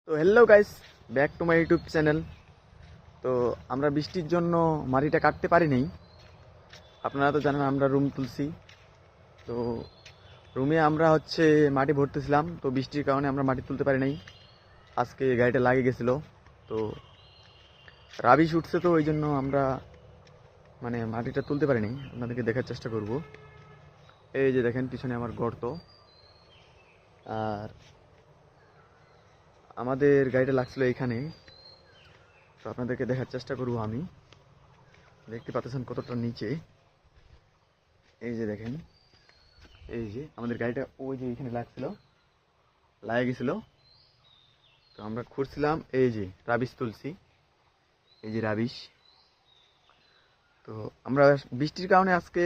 তো hello guys, back to my YouTube channel. তো আমরা বৃষ্টির জন্য মাটিটা কাটতে পারি নাই। আপনারা তো জানেন আমরা রুম তুলছি। তো রুমে আমরা মাটি ভরতেছিলাম, তো বৃষ্টির কারণে আমরা মাটি তুলতে পারি নাই। আজকে গাড়িটা লাগে গেছিলো, তো রাবিশ উঠছে, তো ওই জন্য আমরা মাটিটা তুলতে পারি নাই। আপনাদেরকে দেখার চেষ্টা করব। এই যে দেখেন পিছনে আমার গর্ত, আর আমাদের গাড়িটা লাগছিল এইখানে। তো আপনাদেরকে দেখার চেষ্টা করব। আমি দেখতে পাচ্ছেন কতটা নিচে। এই যে দেখেন, এই যে আমাদের গাড়িটা ওই যে এখানে লাগে গেছিল। তো আমরা খুঁড়ছিলাম, এই যে রাবিশ তুলছি, এই যে রাবিশ। তো আমরা বৃষ্টির কারণে আজকে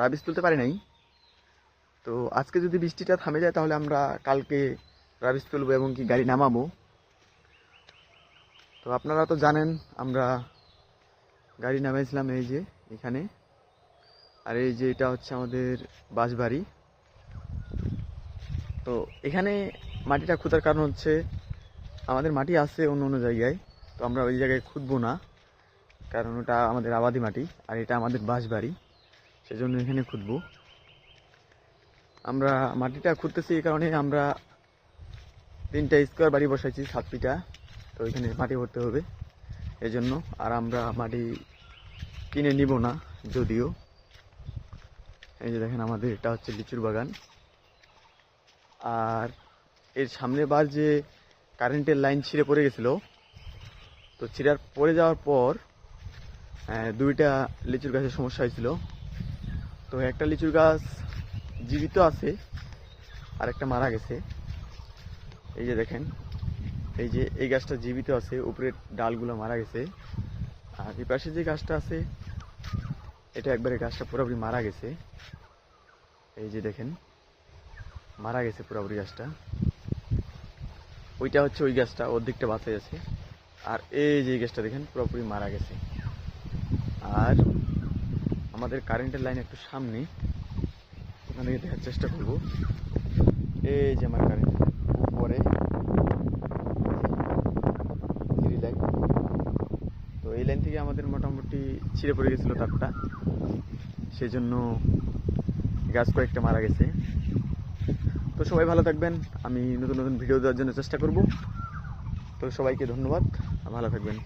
রাবিশ তুলতে পারি নাই। তো আজকে যদি বৃষ্টিটা থামে যায় তাহলে আমরা কালকে রাবিশ তুলবো এবং কি গাড়ি নামাবো। তো আপনারা তো জানেন আমরা গাড়ি নামাইছিলাম এই যে এখানে। আর এই যে এটা হচ্ছে আমাদের বাসবাড়ি। তো এখানে মাটিটা খোঁড়ার কারণ হচ্ছে আমাদের মাটি আছে অন্য অন্য জায়গায়, তো আমরা ওই জায়গায় খুঁড়বো না, কারণ ওটা আমাদের আবাদি মাটি আর এটা আমাদের বাসবাড়ি, সেজন্য এখানে খুঁড়বো। আমরা মাটিটা খুঁড়তেছি এই কারণে আমরা 3টা স্কোয়ার বাড়ি বসাইছি 7 ফিটা। তো এখানে মাটি ভরতে হবে এই জন্য। আর আমরা মাটি কিনে নিব না যদিও। এই যে দেখেন আমাদের এটা হচ্ছে লিচুর বাগান। আর এর সামনে বার যে কারেন্টের লাইন ছিঁড়ে পড়ে গেছিল, তো পড়ে যাওয়ার পর 2টা লিচুর গাছের সমস্যা হয়েছিল। তো একটা লিচুর গাছ জীবিত আছে আর একটা মারা গেছে। এই যে দেখেন, এই যে এই গাছটা জীবিত আছে, উপরের ডালগুলো মারা গেছে। আর এই পাশে যে গাছটা আছে এটা একবারে গাছটা পুরোপুরি মারা গেছে। এই যে দেখেন মারা গেছে পুরোপুরি গাছটা। ওইটা হচ্ছে ওই গাছটা, ওর দিকটা বাঁচাই আছে। আর এই যে গাছটা দেখেন পুরোপুরি মারা গেছে। আর আমাদের কারেন্টের লাইন একটু সামনে, ওখান থেকে দেখার চেষ্টা করব। এই যে আমার কারেন্ট উপরে লাইন। তো এই লাইন থেকে আমাদের মোটামুটি ছিঁড়ে পড়ে গেছিলো তারটা, সেই জন্য গাছ কয়েকটা মারা গেছে। তো সবাই ভালো থাকবেন, আমি নতুন নতুন ভিডিও দেওয়ার জন্য চেষ্টা করব। তো সবাইকে ধন্যবাদ, ভালো থাকবেন।